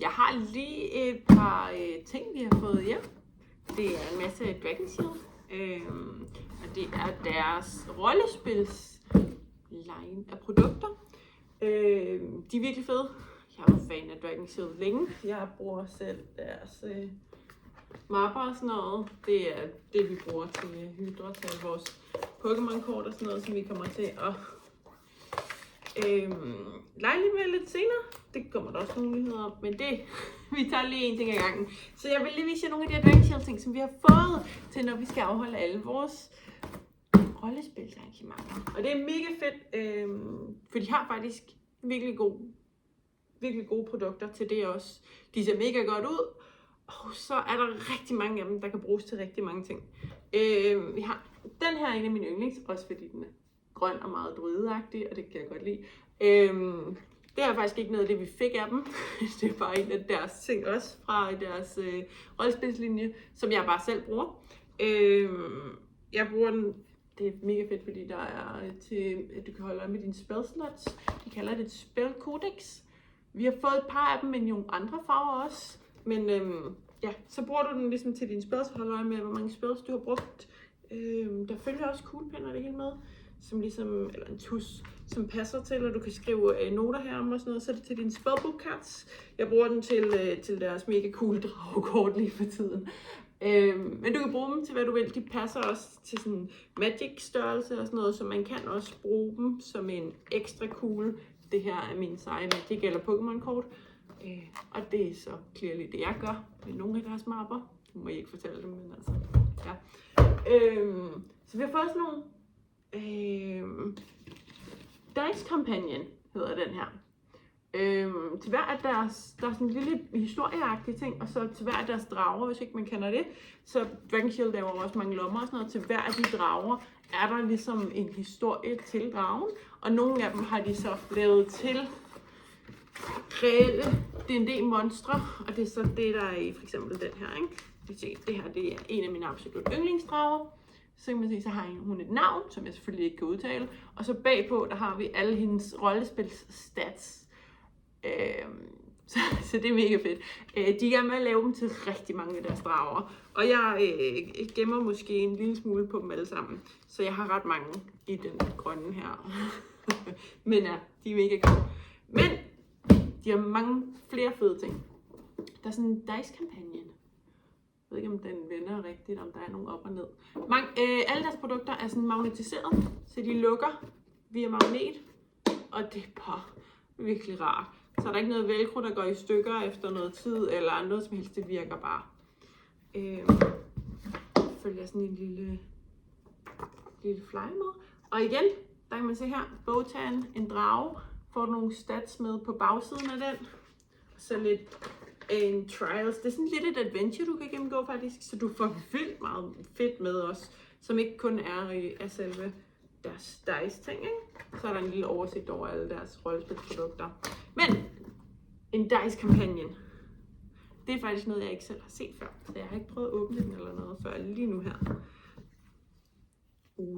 Jeg har lige et par ting, vi har fået hjem. Det er en masse Dragon Shield, og det er deres rollespils line af produkter. De er virkelig fede. Jeg har været fan af Dragon Shield længe. Jeg bruger selv deres mapper og sådan noget. Det er det, vi bruger til Hydra, til vores Pokémon-kort og sådan noget, som vi kommer til at lege lidt med lidt senere. Det kommer der også nogle muligheder om, men det, vi tager lige en ting ad gangen. Så jeg vil lige vise jer nogle af de her Dragon Shield ting, som vi har fået til, når vi skal afholde alle vores rollespilsarrangementer. Og det er mega fedt, for de har faktisk virkelig gode produkter til det også. De ser mega godt ud, og så er der rigtig mange af dem, der kan bruges til rigtig mange ting. Vi har den her, en af mine yndlings, også fordi den er grøn og meget druideagtig, og det kan jeg godt lide. Det er faktisk ikke noget af det, vi fik af dem. Det er bare en af deres ting også, fra deres rollespilslinje, som jeg bare selv bruger. Jeg bruger den, det er mega fedt, fordi der er til, at du kan holde øje med dine spellslots. De kalder det et spell codex. Vi har fået et par af dem med nogle andre farver også. Men ja, så bruger du den ligesom til dine spells, og holder øje med, hvor mange spells du har brugt. Der følger også kuglepenner det hele med, som ligesom, eller en tus, som passer til, og du kan skrive noter herom og sådan noget, så er det til dine spellbook cards. Jeg bruger den til deres mega cool dragekort lige for tiden. Men du kan bruge dem til hvad du vil. De passer også til sådan magic størrelse og sådan noget, så man kan også bruge dem som en ekstra cool. Det her er min seje magic eller Pokémon kort. Og det er så clearly det jeg gør med nogle af deres mapper. Nu må jeg ikke fortælle dem, men altså, ja. Så vi har fået sådan nogle Dice Companion hedder den her. Til hver af deres, der er sådan en lille historieagtig ting, og så til hver af deres drager, hvis ikke man kender det, så Dragon Shield laver også mange lommer og sådan noget. Til hver af de drager er der ligesom en historie til dragen, og nogle af dem har de så lavet til reelle D&D-monstre, og det er så det, der er i for eksempel den her, ikke? Det her, det er en af mine absolut yndlingsdrager. Så kan man sige, så har hun et navn, som jeg selvfølgelig ikke kan udtale, og så bagpå, der har vi alle hendes rollespils stats. Så det er mega fedt. De er med at lave dem til rigtig mange af deres drager, og jeg gemmer måske en lille smule på dem alle sammen, så jeg har ret mange i den grønne her. Men ja, de er mega gode. Men de har mange flere fede ting. Der er sådan en dice companion. Jeg ved ikke, om den vender rigtigt, om der er nogen op og ned. Alle deres produkter er sådan magnetiseret, så de lukker via magnet, og det er bare virkelig rart. Så er der ikke noget velcro, der går i stykker efter noget tid, eller noget som helst, det virker bare. Følger sådan en lille fly med. Og igen, der kan man se her, Botan, en drage, får nogle stats med på bagsiden af den. Og så lidt en trials. Det er sådan lidt et adventure, du kan gennemgå faktisk, så du får vildt meget fedt med os, som ikke kun er af selve deres dice ting, ikke? Så er der en lille oversigt over alle deres rollespilsprodukter. Men en dice companion, det er faktisk noget, jeg ikke selv har set før, så jeg har ikke prøvet at åbne den eller noget før lige nu her.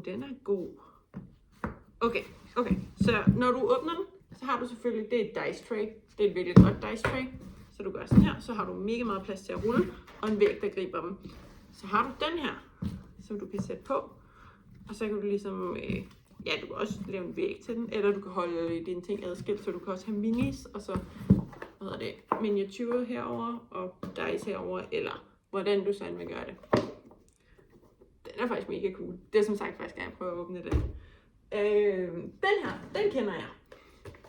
Den er god. Okay, så når du åbner den, så har du selvfølgelig, det er et dice tray. Det er et virkelig godt dice tray. Så du gør sådan her, så har du mega meget plads til at rulle, og en væg, der griber dem. Så har du den her, som du kan sætte på, og så kan du ligesom, ja, du kan også lave en væg til den, eller du kan holde dine ting adskilt, så du kan også have minis, og så, miniature herover og dice herover, eller hvordan du så end vil gøre det. Den er faktisk mega cool. Det er som sagt faktisk, at jeg prøver at åbne den. Den her, den kender jeg.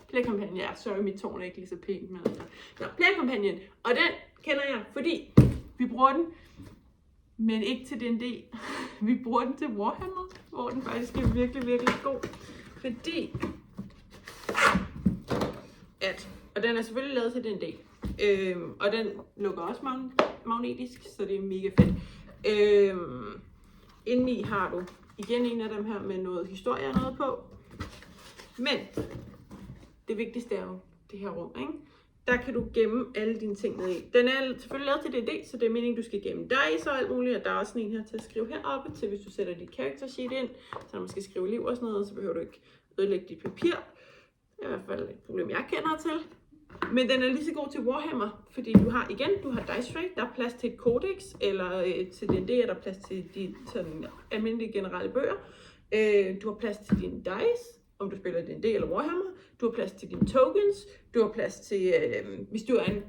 Player Companion, ja, sorry, mit tårn er ikke lige så pænt, men altså. Nå, Player Companion, og den kender jeg, fordi vi bruger den, men ikke til D&D. Vi bruger den til Warhammer, hvor den faktisk er virkelig, virkelig god. Fordi, og den er selvfølgelig lavet til D&D, og den lukker også magnetisk, så det er mega fedt. Indeni har du igen en af dem her med noget historie og noget på, men det vigtigste er jo det her rum, ikke? Der kan du gemme alle dine ting ned i. Den er selvfølgelig lavet til D&D, så det er meningen, du skal gemme dice og alt muligt. Og der er også en her til at skrive heroppe, til hvis du sætter dit character sheet ind. Så når man skal skrive liv og sådan noget, så behøver du ikke ødelægge dit papir. Det er i hvert fald et problem, jeg kender til. Men den er lige så god til Warhammer, fordi du har Dice Tray, der er plads til et codex, eller til D&D er der plads til de sådan almindelige generelle bøger. Du har plads til dine dice, om du spiller D&D eller Warhammer. Du har plads til dine tokens. Du har plads til, hvis du er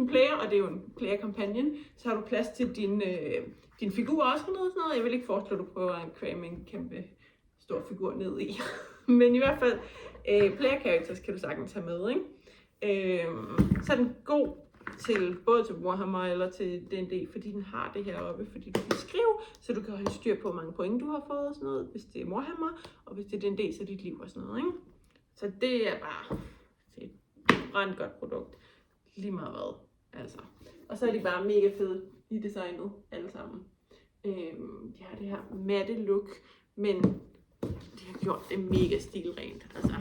player, og det er jo en player companion, så har du plads til din figur også hernede og sådan noget. Jeg vil ikke foreslå, at du prøver at cramme en kæmpe stor figur ned i. Men i hvert fald, player characters kan du sagtens have med, ikke? Så er den god til både til Warhammer eller til D&D, fordi den har det her oppe, fordi du kan skrive, så du kan holde styr på, hvor mange point du har fået og sådan noget, hvis det er Warhammer, og hvis det er D&D, så er dit liv og sådan noget, ikke? Så det er bare et ret godt produkt, lige meget hvad, altså. Og så er de bare mega fede i designet, alle sammen. De har det her matte look, men de har gjort det mega stilrent, altså.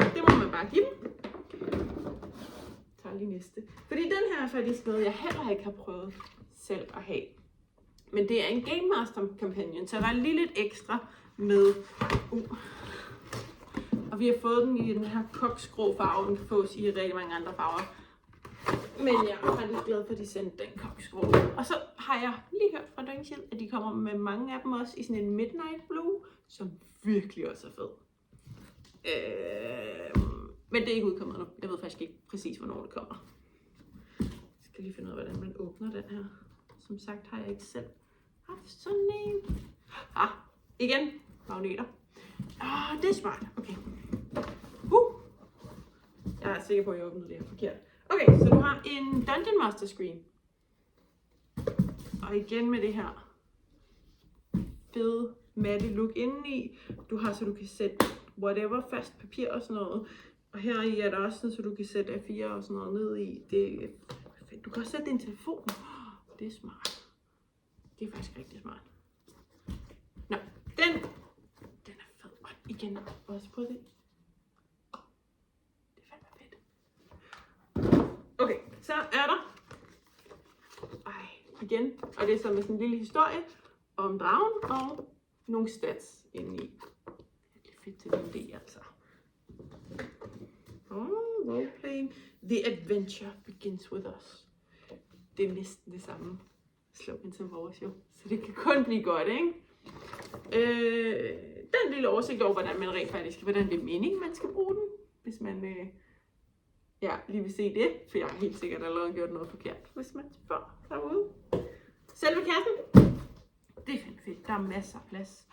Det må man bare give dem. Lige næste. Fordi den her er faktisk noget, jeg heller ikke har prøvet selv at have. Men det er en Game Master Companion, så der er lige lidt ekstra med. Og vi har fået den i den her koksgrå farve, den kan fås i rigtig mange andre farver. Men jeg er faktisk glad for, at de sendte den koksgrå. Og så har jeg lige hørt fra Dungeon, at de kommer med mange af dem også i sådan en Midnight Blue, som virkelig også er fed. Men det er ikke udkommet nu. Jeg ved faktisk ikke præcis, hvornår det kommer. Jeg skal lige finde ud af, hvordan man åbner den her. Som sagt har jeg ikke selv haft sådan en. Igen. Magneter. Det er smart. Okay. Jeg er sikker på, at jeg åbnede det her forkert. Okay, så du har en Dungeon Master screen. Og igen med det her fede matte look indeni. Du har, så du kan sætte whatever fast papir og sådan noget. Og her i er der også sådan, så du kan sætte A4 og sådan noget ned i. Du kan også sætte din telefon. Det er smart. Det er faktisk rigtig smart. Nå, den er fed. Og igen, også på det. Det er fandme fedt. Okay, så er der. Igen. Og det er så med sådan en lille historie om dragen og nogle stats indeni. Det er fedt til den del, altså. Roleplaying. The adventure begins with us. Det er næsten det samme slogan som vores jo. Så det kan kun blive godt, ikke? Den lille oversigt over, hvordan man rent faktisk, hvordan det er meningen, man skal bruge den. Hvis man lige vil se det. For jeg har helt sikkert allerede gjort noget forkert, hvis man spørger derude. Selve kassen. Det er fandme fedt. Der er masser af plads.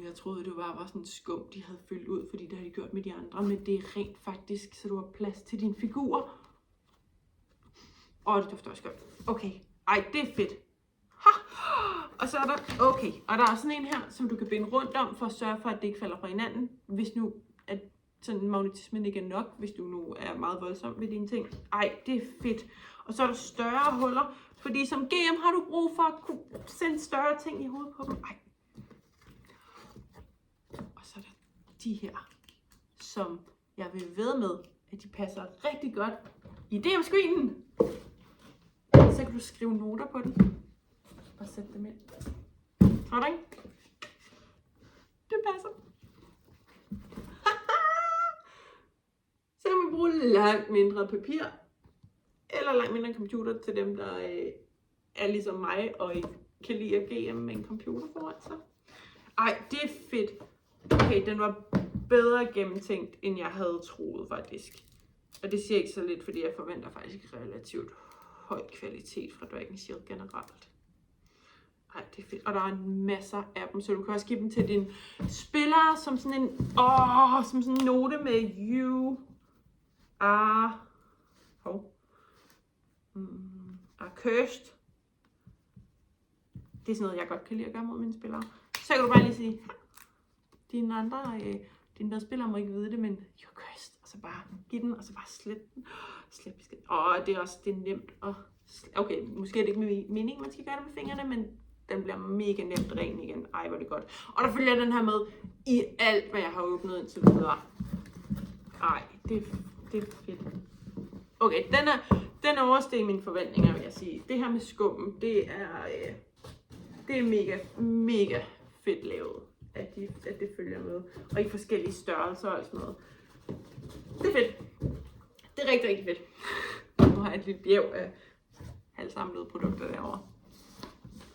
Jeg troede, det var sådan skum, de havde fyldt ud, fordi det har de gjort med de andre. Men det er rent faktisk, så du har plads til dine figurer. Det dufter også godt. Okay. Det er fedt. Og så er der, og der er sådan en her, som du kan binde rundt om, for at sørge for, at det ikke falder fra hinanden. Hvis nu, at sådan magnetismen ikke er nok, hvis du nu er meget voldsom ved dine ting. Det er fedt. Og så er der større huller, fordi som GM har du brug for at kunne sende større ting i hovedet på dem. Og så er der de her, som jeg vil vædde med, at de passer rigtig godt i DM-screenen. Så kan du skrive noter på den og sætte dem ind. Tror du ikke? Det passer. Så kan man bruge langt mindre papir, eller langt mindre computer til dem, der er ligesom mig, og ikke kan lide at GM med en computer foran sig. Det er fedt. Okay, den var bedre gennemtænkt, end jeg havde troet faktisk. Og det siger ikke så lidt, fordi jeg forventer faktisk relativt høj kvalitet fra Dragon Shield generelt. Det er fedt. Og der er en masse af dem, så du kan også give dem til dine spillere som sådan en, som sådan en note med you are cursed. Det er sådan noget, jeg godt kan lide at gøre mod mine spillere. Så kan du bare lige sige, dine andre spillere må ikke vide det, men you're cursed. Og så bare give den, og så bare slet den. Slet besked. Det er nemt at... Okay, måske er det ikke meningen, man skal gøre det med fingrene, men den bliver mega nemt ren igen. Hvor er det godt. Og der følger den her med i alt, hvad jeg har åbnet indtil videre. Det er fedt. Okay, den oversteg mine forventninger, vil jeg sige. Det her med skummen, det er mega, mega fedt lavet, at det følger med. Og i forskellige størrelser og sådan noget. Det er fedt. det er rigtig, rigtig fedt. Nu har jeg et lille bjerg af halvsamlede produkter derovre.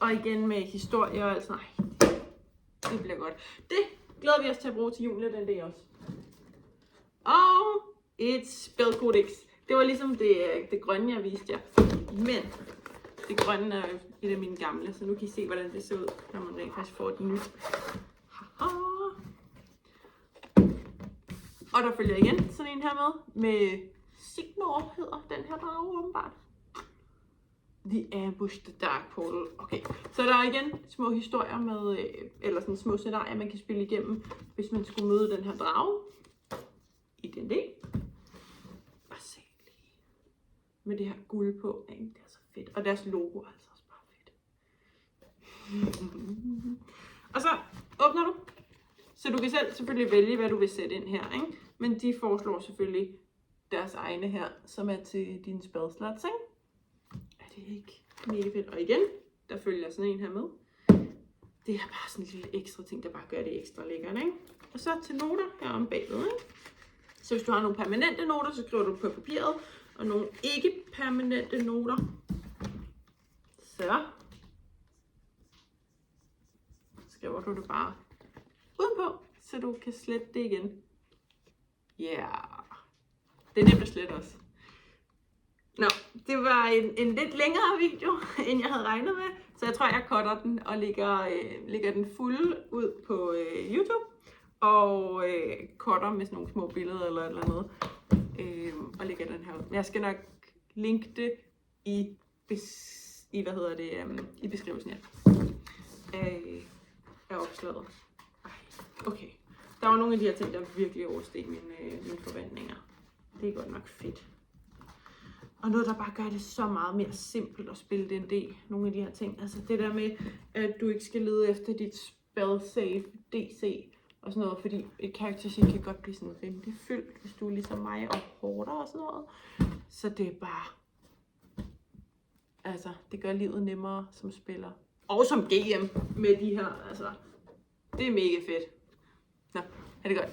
Og igen med historie og alt sådan. Nej, det bliver godt. Det glæder vi os til at bruge til julen den dag også. Og et spelkodex. Det var ligesom det grønne, jeg viste jer. Men det grønne er et af mine gamle, så nu kan I se, hvordan det ser ud, når man rent faktisk får et nyt. Og der følger igen sådan en her med Signor hedder den her drage åbenbart. The Ambush, The Dark Portal. Okay, så der er igen små historier med, eller sådan små scenarier, man kan spille igennem, hvis man skulle møde den her drage. I den del. Og se lige. Med det her guld på, ikke? Det er så fedt. Og deres logo er altså også bare fedt. Og så åbner du. Så du kan selv selvfølgelig vælge, hvad du vil sætte ind her, ikke? Men de foreslår selvfølgelig deres egne her, som er til dine spellslots, ikke? Er det ikke mega fedt? Og igen, der følger sådan en her med. Det er bare sådan en lille ekstra ting, der bare gør det ekstra lækkert, ikke? Og så til noter her om bagved, ikke? Så hvis du har nogle permanente noter, så skriver du på papiret. Og nogle ikke permanente noter, så skriver du det bare udenpå, så du kan slette det igen. Ja, yeah. Det er nemt at slette også. Nå, det var en lidt længere video, end jeg havde regnet med. Så jeg tror, jeg cutter den og lægger den fulde ud på YouTube. Og cutter med sådan nogle små billeder eller et eller andet. Og lægger den her ud. Jeg skal nok linke det i beskrivelsen her. Af opslaget. Okay. Der var nogle af de her ting, der virkelig oversteg mine forventninger. Det er godt nok fedt. Og noget, der bare gør det så meget mere simpelt at spille D&D. Nogle af de her ting. Altså det der med, at du ikke skal lede efter dit spell save DC og sådan noget. Fordi et character sheet kan godt blive sådan rimelig fyldt, hvis du er ligesom mig og hårder og sådan noget. Så det er bare... Altså, det gør livet nemmere som spiller. Og som GM med de her, altså. Det er mega fedt. Nå, ha' det godt.